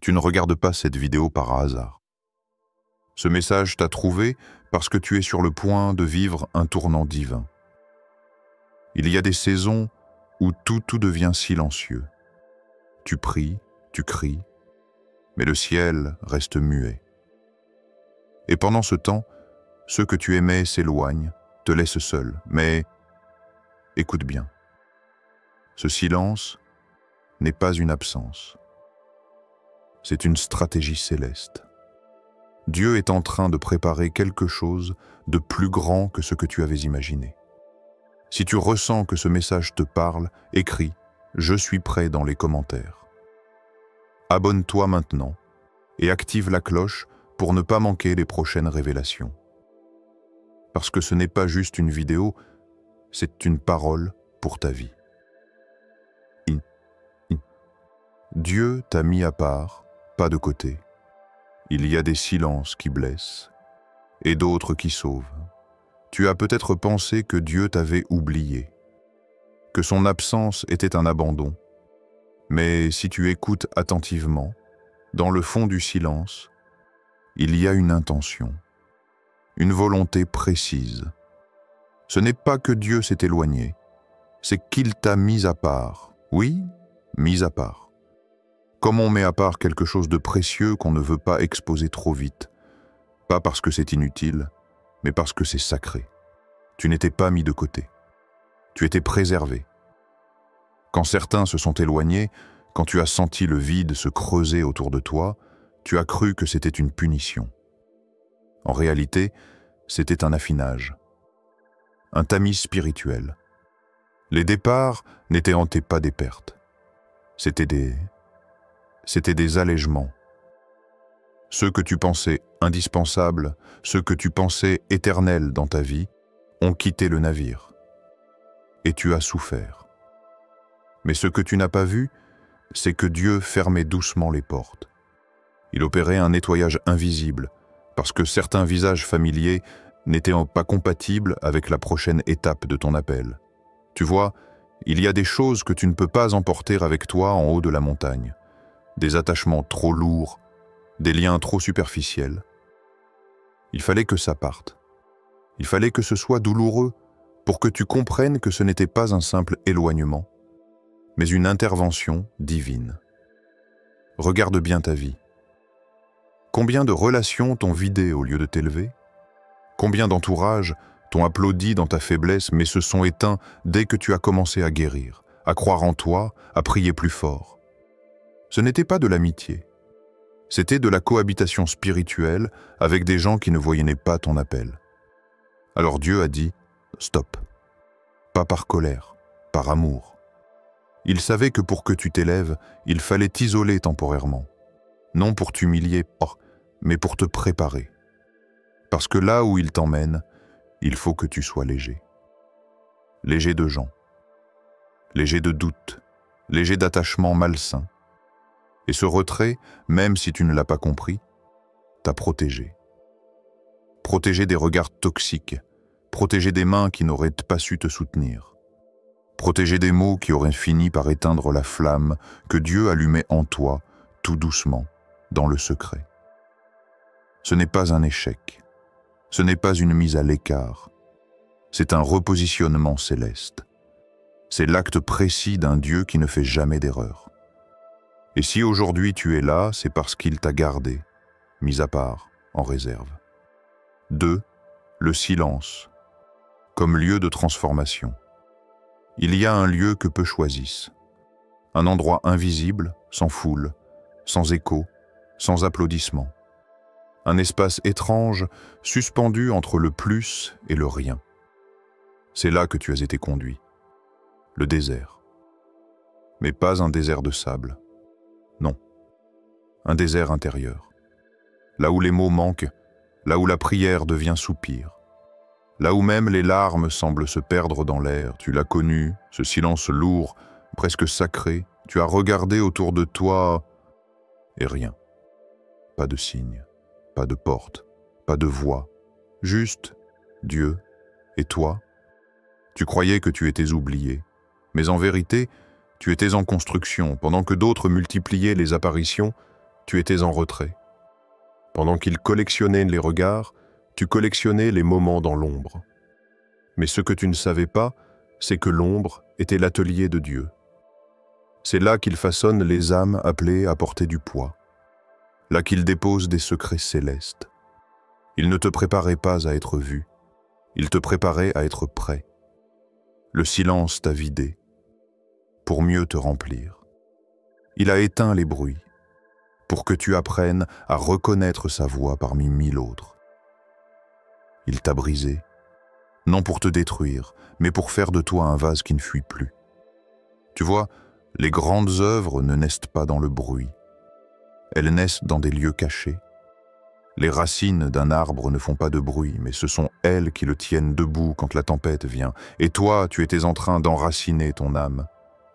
Tu ne regardes pas cette vidéo par hasard. Ce message t'a trouvé parce que tu es sur le point de vivre un tournant divin. Il y a des saisons où tout devient silencieux. Tu pries, tu cries, mais le ciel reste muet. Et pendant ce temps, ceux que tu aimais s'éloignent, te laissent seul. Mais écoute bien, ce silence n'est pas une absence. C'est une stratégie céleste. Dieu est en train de préparer quelque chose de plus grand que ce que tu avais imaginé. Si tu ressens que ce message te parle, écris « Je suis prêt » dans les commentaires. Abonne-toi maintenant et active la cloche pour ne pas manquer les prochaines révélations. Parce que ce n'est pas juste une vidéo, c'est une parole pour ta vie. Dieu t'a mis à part, pas de côté. Il y a des silences qui blessent et d'autres qui sauvent. Tu as peut-être pensé que Dieu t'avait oublié, que son absence était un abandon. Mais si tu écoutes attentivement, dans le fond du silence, il y a une intention, une volonté précise. Ce n'est pas que Dieu s'est éloigné, c'est qu'il t'a mis à part. Oui, mis à part. Comme on met à part quelque chose de précieux qu'on ne veut pas exposer trop vite, pas parce que c'est inutile, mais parce que c'est sacré. Tu n'étais pas mis de côté. Tu étais préservé. Quand certains se sont éloignés, quand tu as senti le vide se creuser autour de toi, tu as cru que c'était une punition. En réalité, c'était un affinage, un tamis spirituel. Les départs n'étaient en pas des pertes. C'était des allègements. Ceux que tu pensais indispensables, ceux que tu pensais éternels dans ta vie, ont quitté le navire. Et tu as souffert. Mais ce que tu n'as pas vu, c'est que Dieu fermait doucement les portes. Il opérait un nettoyage invisible, parce que certains visages familiers n'étaient pas compatibles avec la prochaine étape de ton appel. Tu vois, il y a des choses que tu ne peux pas emporter avec toi en haut de la montagne. Des attachements trop lourds, des liens trop superficiels. Il fallait que ça parte. Il fallait que ce soit douloureux pour que tu comprennes que ce n'était pas un simple éloignement, mais une intervention divine. Regarde bien ta vie. Combien de relations t'ont vidé au lieu de t'élever? Combien d'entourages t'ont applaudi dans ta faiblesse mais se sont éteints dès que tu as commencé à guérir, à croire en toi, à prier plus fort? Ce n'était pas de l'amitié. C'était de la cohabitation spirituelle avec des gens qui ne voyaient pas ton appel. Alors Dieu a dit « Stop ». Pas par colère, par amour. Il savait que pour que tu t'élèves, il fallait t'isoler temporairement. Non pour t'humilier, mais pour te préparer. Parce que là où il t'emmène, il faut que tu sois léger. Léger de gens. Léger de doutes. Léger d'attachements malsains. Et ce retrait, même si tu ne l'as pas compris, t'a protégé. Protégé des regards toxiques, protégé des mains qui n'auraient pas su te soutenir, protégé des mots qui auraient fini par éteindre la flamme que Dieu allumait en toi, tout doucement, dans le secret. Ce n'est pas un échec, ce n'est pas une mise à l'écart, c'est un repositionnement céleste. C'est l'acte précis d'un Dieu qui ne fait jamais d'erreur. Et si aujourd'hui tu es là, c'est parce qu'il t'a gardé, mis à part, en réserve. 2. Le silence, comme lieu de transformation. Il y a un lieu que peu choisissent. Un endroit invisible, sans foule, sans écho, sans applaudissements. Un espace étrange, suspendu entre le plus et le rien. C'est là que tu as été conduit. Le désert. Mais pas un désert de sable. Non. Un désert intérieur. Là où les mots manquent, là où la prière devient soupir. Là où même les larmes semblent se perdre dans l'air, tu l'as connu, ce silence lourd, presque sacré. Tu as regardé autour de toi et rien. Pas de signe, pas de porte, pas de voix. Juste Dieu et toi. Tu croyais que tu étais oublié, mais en vérité, tu étais en construction. Pendant que d'autres multipliaient les apparitions, tu étais en retrait. Pendant qu'il collectionnait les regards, tu collectionnais les moments dans l'ombre. Mais ce que tu ne savais pas, c'est que l'ombre était l'atelier de Dieu. C'est là qu'il façonne les âmes appelées à porter du poids. Là qu'il dépose des secrets célestes. Il ne te préparait pas à être vu, il te préparait à être prêt. Le silence t'a vidé, pour mieux te remplir. Il a éteint les bruits, pour que tu apprennes à reconnaître sa voix parmi 1000 autres. Il t'a brisé, non pour te détruire, mais pour faire de toi un vase qui ne fuit plus. Tu vois, les grandes œuvres ne naissent pas dans le bruit. Elles naissent dans des lieux cachés. Les racines d'un arbre ne font pas de bruit, mais ce sont elles qui le tiennent debout quand la tempête vient. Et toi, tu étais en train d'enraciner ton âme.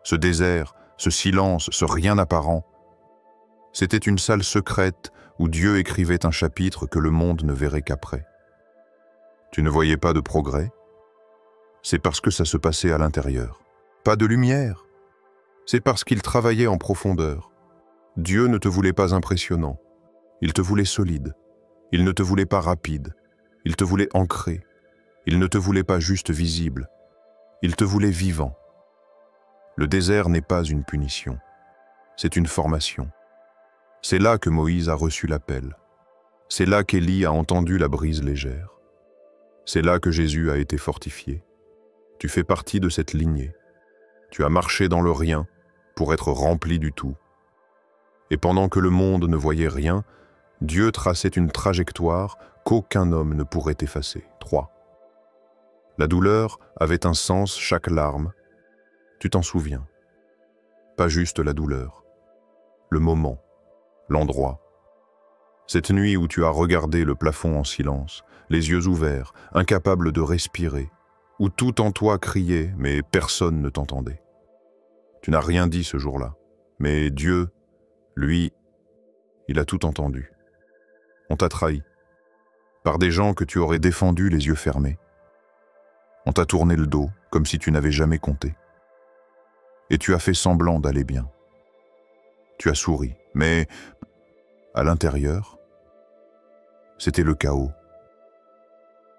Ce désert, ce silence, ce rien apparent, c'était une salle secrète où Dieu écrivait un chapitre que le monde ne verrait qu'après. Tu ne voyais pas de progrès? C'est parce que ça se passait à l'intérieur. Pas de lumière? C'est parce qu'il travaillait en profondeur. Dieu ne te voulait pas impressionnant. Il te voulait solide. Il ne te voulait pas rapide. Il te voulait ancré. Il ne te voulait pas juste visible. Il te voulait vivant. Le désert n'est pas une punition. C'est une formation. C'est là que Moïse a reçu l'appel. C'est là qu'Élie a entendu la brise légère. C'est là que Jésus a été fortifié. Tu fais partie de cette lignée. Tu as marché dans le rien pour être rempli du tout. Et pendant que le monde ne voyait rien, Dieu traçait une trajectoire qu'aucun homme ne pourrait effacer. 3. La douleur avait un sens, chaque larme. Tu t'en souviens. Pas juste la douleur. Le moment, l'endroit. Cette nuit où tu as regardé le plafond en silence, les yeux ouverts, incapable de respirer, où tout en toi criait, mais personne ne t'entendait. Tu n'as rien dit ce jour-là, mais Dieu, lui, il a tout entendu. On t'a trahi, par des gens que tu aurais défendus les yeux fermés. On t'a tourné le dos, comme si tu n'avais jamais compté. Et tu as fait semblant d'aller bien. Tu as souri, mais à l'intérieur, c'était le chaos.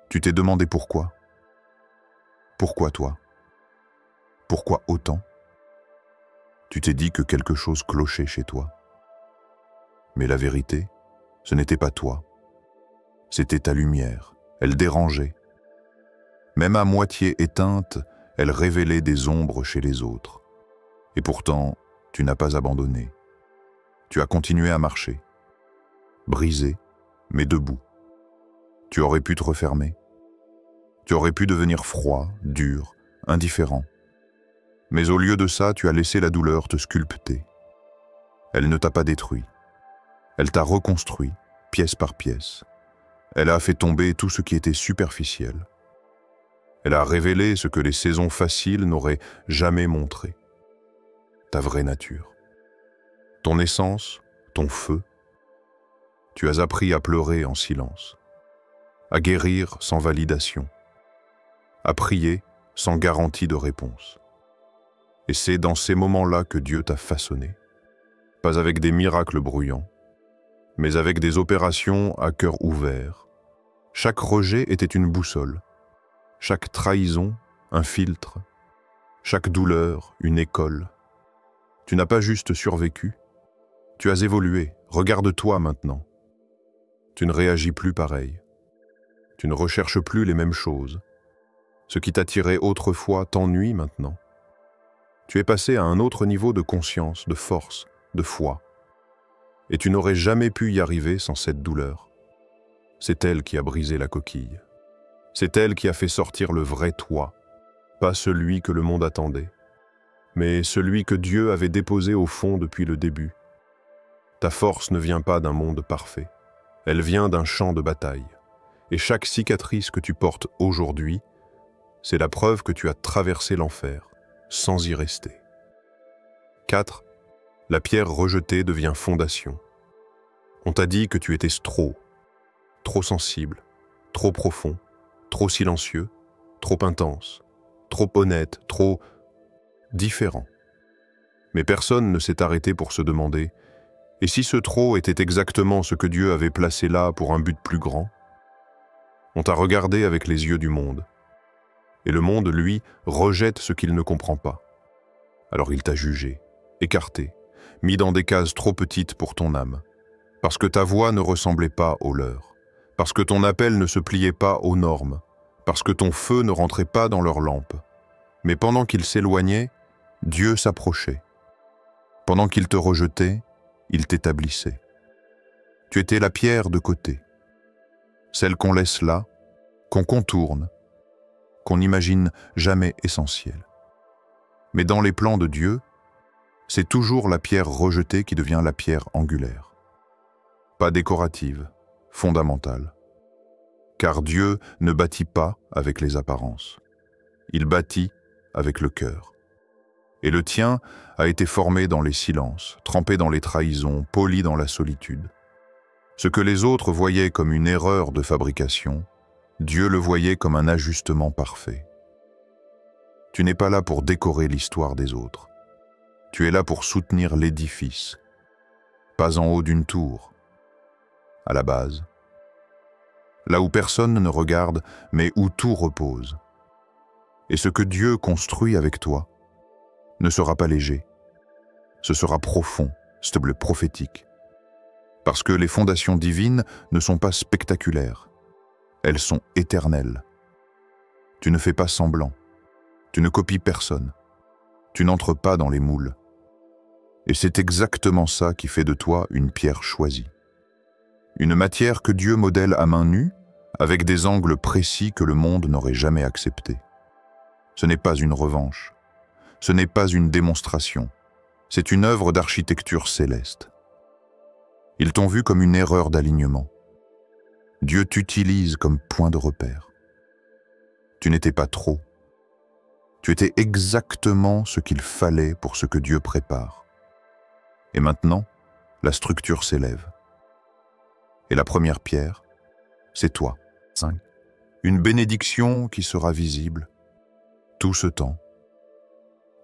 Tu t'es demandé pourquoi. Pourquoi toi? Pourquoi autant? Tu t'es dit que quelque chose clochait chez toi. Mais la vérité, ce n'était pas toi. C'était ta lumière. Elle dérangeait. Même à moitié éteinte, elle révélait des ombres chez les autres. Et pourtant, tu n'as pas abandonné. Tu as continué à marcher. Brisé, mais debout. Tu aurais pu te refermer. Tu aurais pu devenir froid, dur, indifférent. Mais au lieu de ça, tu as laissé la douleur te sculpter. Elle ne t'a pas détruit. Elle t'a reconstruit, pièce par pièce. Elle a fait tomber tout ce qui était superficiel. Elle a révélé ce que les saisons faciles n'auraient jamais montré. Ta vraie nature. Ton essence, ton feu. Tu as appris à pleurer en silence, à guérir sans validation, à prier sans garantie de réponse. Et c'est dans ces moments-là que Dieu t'a façonné, pas avec des miracles bruyants, mais avec des opérations à cœur ouvert. Chaque rejet était une boussole, chaque trahison, un filtre, chaque douleur, une école. Tu n'as pas juste survécu, tu as évolué, regarde-toi maintenant. Tu ne réagis plus pareil. Tu ne recherches plus les mêmes choses. Ce qui t'attirait autrefois t'ennuie maintenant. Tu es passé à un autre niveau de conscience, de force, de foi. Et tu n'aurais jamais pu y arriver sans cette douleur. C'est elle qui a brisé la coquille. C'est elle qui a fait sortir le vrai toi, pas celui que le monde attendait, mais celui que Dieu avait déposé au fond depuis le début. Ta force ne vient pas d'un monde parfait. Elle vient d'un champ de bataille. Et chaque cicatrice que tu portes aujourd'hui, c'est la preuve que tu as traversé l'enfer, sans y rester. 4. La pierre rejetée devient fondation. On t'a dit que tu étais trop sensible, trop profond, trop silencieux, trop intense, trop honnête, trop différent. Mais personne ne s'est arrêté pour se demander Et si ce trop était exactement ce que Dieu avait placé là pour un but plus grand? On t'a regardé avec les yeux du monde. Et le monde, lui, rejette ce qu'il ne comprend pas. Alors il t'a jugé, écarté, mis dans des cases trop petites pour ton âme, parce que ta voix ne ressemblait pas aux leurs, parce que ton appel ne se pliait pas aux normes, parce que ton feu ne rentrait pas dans leurs lampes. Mais pendant qu'il s'éloignait, Dieu s'approchait. Pendant qu'il te rejetait, il t'établissait. Tu étais la pierre de côté, celle qu'on laisse là, qu'on contourne, qu'on n'imagine jamais essentielle. Mais dans les plans de Dieu, c'est toujours la pierre rejetée qui devient la pierre angulaire. Pas décorative, fondamentale. Car Dieu ne bâtit pas avec les apparences. Il bâtit avec le cœur. Et le tien a été formé dans les silences, trempé dans les trahisons, poli dans la solitude. Ce que les autres voyaient comme une erreur de fabrication, Dieu le voyait comme un ajustement parfait. Tu n'es pas là pour décorer l'histoire des autres. Tu es là pour soutenir l'édifice, pas en haut d'une tour, à la base. Là où personne ne regarde, mais où tout repose. Et ce que Dieu construit avec toi ne sera pas léger. Ce sera profond, stable, prophétique. Parce que les fondations divines ne sont pas spectaculaires. Elles sont éternelles. Tu ne fais pas semblant. Tu ne copies personne. Tu n'entres pas dans les moules. Et c'est exactement ça qui fait de toi une pierre choisie. Une matière que Dieu modèle à main nue, avec des angles précis que le monde n'aurait jamais acceptés. Ce n'est pas une revanche. Ce n'est pas une démonstration. C'est une œuvre d'architecture céleste. Ils t'ont vu comme une erreur d'alignement. Dieu t'utilise comme point de repère. Tu n'étais pas trop. Tu étais exactement ce qu'il fallait pour ce que Dieu prépare. Et maintenant, la structure s'élève. Et la première pierre, c'est toi. 5. Une bénédiction qui sera visible tout ce temps.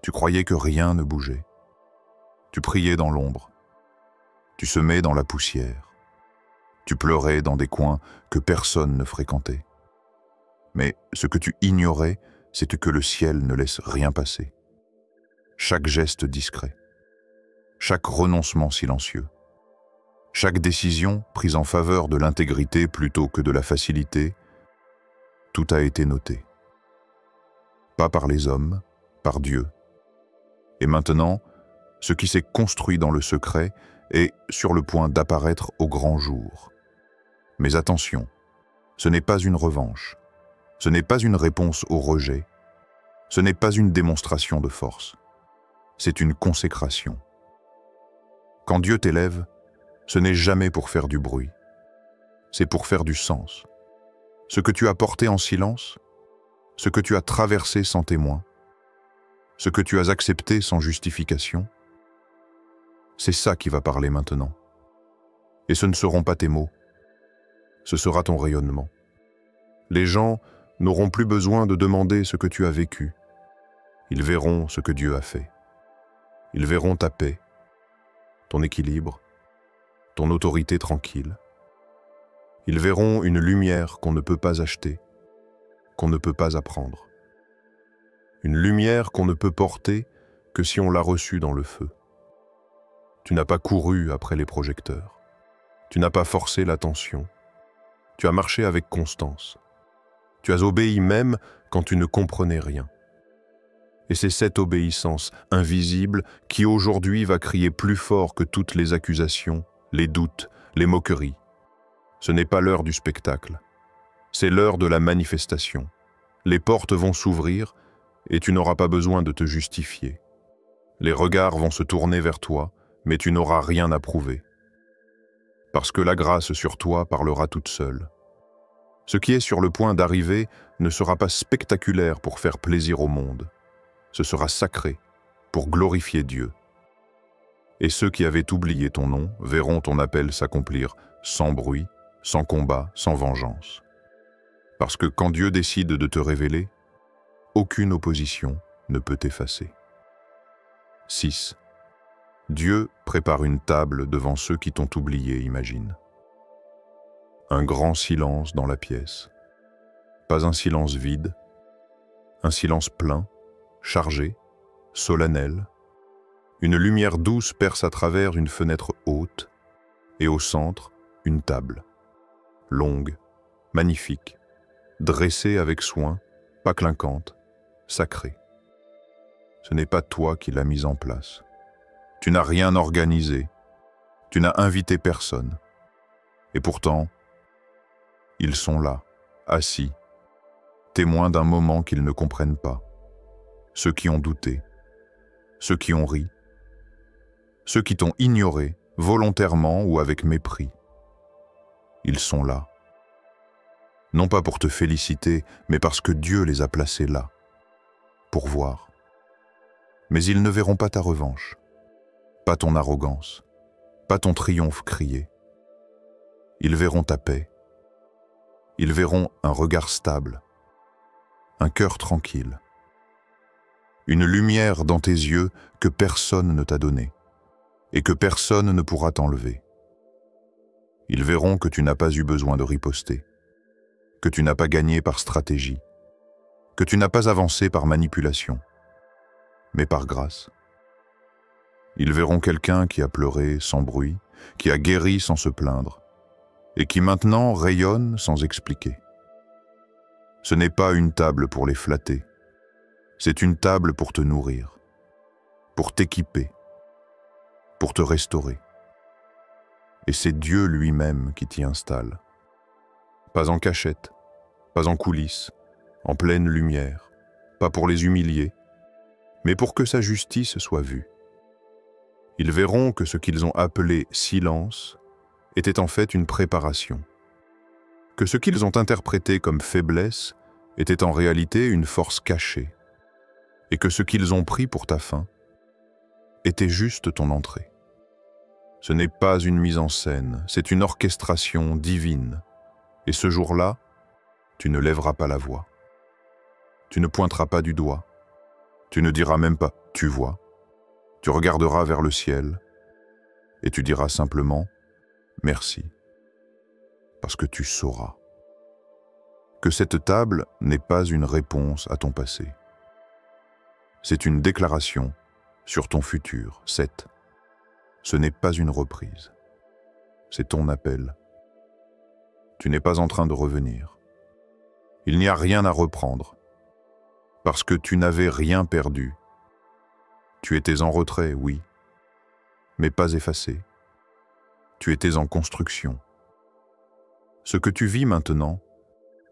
Tu croyais que rien ne bougeait. Tu priais dans l'ombre. Tu semais dans la poussière. Tu pleurais dans des coins que personne ne fréquentait. Mais ce que tu ignorais, c'est que le ciel ne laisse rien passer. Chaque geste discret, chaque renoncement silencieux, chaque décision prise en faveur de l'intégrité plutôt que de la facilité, tout a été noté. Pas par les hommes, par Dieu. Et maintenant, ce qui s'est construit dans le secret est sur le point d'apparaître au grand jour. Mais attention, ce n'est pas une revanche, ce n'est pas une réponse au rejet, ce n'est pas une démonstration de force, c'est une consécration. Quand Dieu t'élève, ce n'est jamais pour faire du bruit, c'est pour faire du sens. Ce que tu as porté en silence, ce que tu as traversé sans témoin, ce que tu as accepté sans justification, c'est ça qui va parler maintenant. Et ce ne seront pas tes mots, ce sera ton rayonnement. Les gens n'auront plus besoin de demander ce que tu as vécu. Ils verront ce que Dieu a fait. Ils verront ta paix, ton équilibre, ton autorité tranquille. Ils verront une lumière qu'on ne peut pas acheter, qu'on ne peut pas apprendre. Une lumière qu'on ne peut porter que si on l'a reçue dans le feu. Tu n'as pas couru après les projecteurs. Tu n'as pas forcé l'attention. Tu as marché avec constance. Tu as obéi même quand tu ne comprenais rien. Et c'est cette obéissance invisible qui aujourd'hui va crier plus fort que toutes les accusations, les doutes, les moqueries. Ce n'est pas l'heure du spectacle. C'est l'heure de la manifestation. Les portes vont s'ouvrir et tu n'auras pas besoin de te justifier. Les regards vont se tourner vers toi, mais tu n'auras rien à prouver. Parce que la grâce sur toi parlera toute seule. Ce qui est sur le point d'arriver ne sera pas spectaculaire pour faire plaisir au monde. Ce sera sacré pour glorifier Dieu. Et ceux qui avaient oublié ton nom verront ton appel s'accomplir sans bruit, sans combat, sans vengeance. Parce que quand Dieu décide de te révéler, aucune opposition ne peut t'effacer. 6. Dieu prépare une table devant ceux qui t'ont oublié, imagine. Un grand silence dans la pièce. Pas un silence vide, un silence plein, chargé, solennel. Une lumière douce perce à travers une fenêtre haute, et au centre, une table. Longue, magnifique, dressée avec soin, pas clinquante, sacrée. Ce n'est pas toi qui l'as mise en place. Tu n'as rien organisé, tu n'as invité personne. Et pourtant, ils sont là, assis, témoins d'un moment qu'ils ne comprennent pas. Ceux qui ont douté, ceux qui ont ri, ceux qui t'ont ignoré, volontairement ou avec mépris. Ils sont là. Non pas pour te féliciter, mais parce que Dieu les a placés là, pour voir. Mais ils ne verront pas ta revanche, pas ton arrogance, pas ton triomphe crié. Ils verront ta paix. Ils verront un regard stable, un cœur tranquille, une lumière dans tes yeux que personne ne t'a donnée et que personne ne pourra t'enlever. Ils verront que tu n'as pas eu besoin de riposter, que tu n'as pas gagné par stratégie, que tu n'as pas avancé par manipulation, mais par grâce. Ils verront quelqu'un qui a pleuré sans bruit, qui a guéri sans se plaindre, et qui maintenant rayonne sans expliquer. Ce n'est pas une table pour les flatter, c'est une table pour te nourrir, pour t'équiper, pour te restaurer. Et c'est Dieu lui-même qui t'y installe. Pas en cachette, pas en coulisses, en pleine lumière, pas pour les humilier, mais pour que sa justice soit vue. Ils verront que ce qu'ils ont appelé silence était en fait une préparation, que ce qu'ils ont interprété comme faiblesse était en réalité une force cachée, et que ce qu'ils ont pris pour ta fin était juste ton entrée. Ce n'est pas une mise en scène, c'est une orchestration divine, et ce jour-là, tu ne lèveras pas la voix. Tu ne pointeras pas du doigt, tu ne diras même pas « tu vois », tu regarderas vers le ciel, et tu diras simplement « merci », parce que tu sauras que cette table n'est pas une réponse à ton passé. C'est une déclaration sur ton futur, ce n'est pas une reprise, c'est ton appel. Tu n'es pas en train de revenir. Il n'y a rien à reprendre, parce que tu n'avais rien perdu. Tu étais en retrait, oui, mais pas effacé. Tu étais en construction. Ce que tu vis maintenant,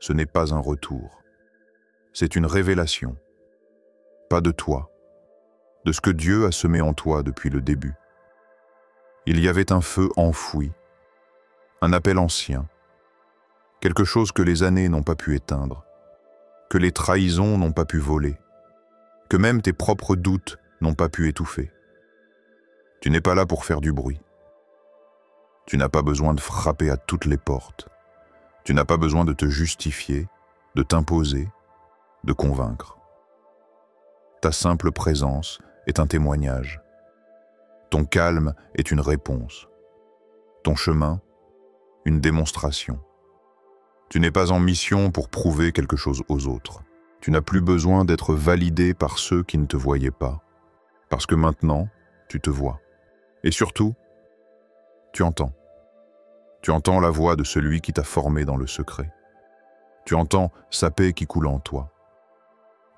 ce n'est pas un retour. C'est une révélation. Pas de toi, de ce que Dieu a semé en toi depuis le début. Il y avait un feu enfoui, un appel ancien, quelque chose que les années n'ont pas pu éteindre, que les trahisons n'ont pas pu voler, que même tes propres doutes n'ont pas pu étouffer. Tu n'es pas là pour faire du bruit. Tu n'as pas besoin de frapper à toutes les portes. Tu n'as pas besoin de te justifier, de t'imposer, de convaincre. Ta simple présence est un témoignage. Ton calme est une réponse. Ton chemin, une démonstration. Tu n'es pas en mission pour prouver quelque chose aux autres. Tu n'as plus besoin d'être validé par ceux qui ne te voyaient pas. Parce que maintenant, tu te vois. Et surtout, tu entends. Tu entends la voix de celui qui t'a formé dans le secret. Tu entends sa paix qui coule en toi.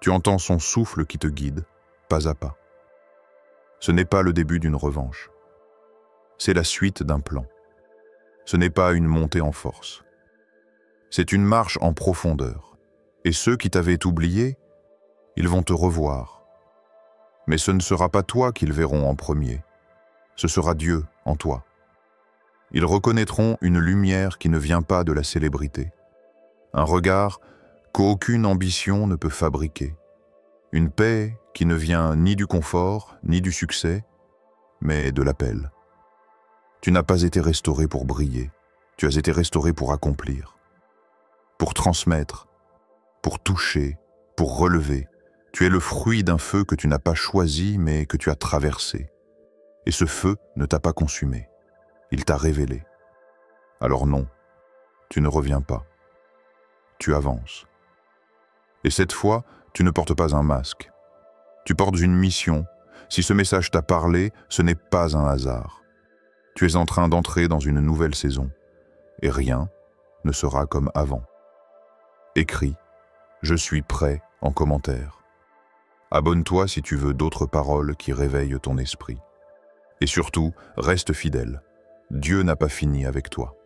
Tu entends son souffle qui te guide, pas à pas. Ce n'est pas le début d'une revanche. C'est la suite d'un plan. Ce n'est pas une montée en force. C'est une marche en profondeur. Et ceux qui t'avaient oublié, ils vont te revoir. Mais ce ne sera pas toi qu'ils verront en premier. Ce sera Dieu en toi. Ils reconnaîtront une lumière qui ne vient pas de la célébrité. Un regard qu'aucune ambition ne peut fabriquer. Une paix qui ne vient ni du confort, ni du succès, mais de l'appel. Tu n'as pas été restauré pour briller, tu as été restauré pour accomplir, pour transmettre, pour toucher, pour relever. Tu es le fruit d'un feu que tu n'as pas choisi, mais que tu as traversé. Et ce feu ne t'a pas consumé. Il t'a révélé. Alors non, tu ne reviens pas. Tu avances. Et cette fois, tu ne portes pas un masque. Tu portes une mission. Si ce message t'a parlé, ce n'est pas un hasard. Tu es en train d'entrer dans une nouvelle saison. Et rien ne sera comme avant. Écris « Je suis prêt » en commentaire. Abonne-toi si tu veux d'autres paroles qui réveillent ton esprit. Et surtout, reste fidèle. Dieu n'a pas fini avec toi.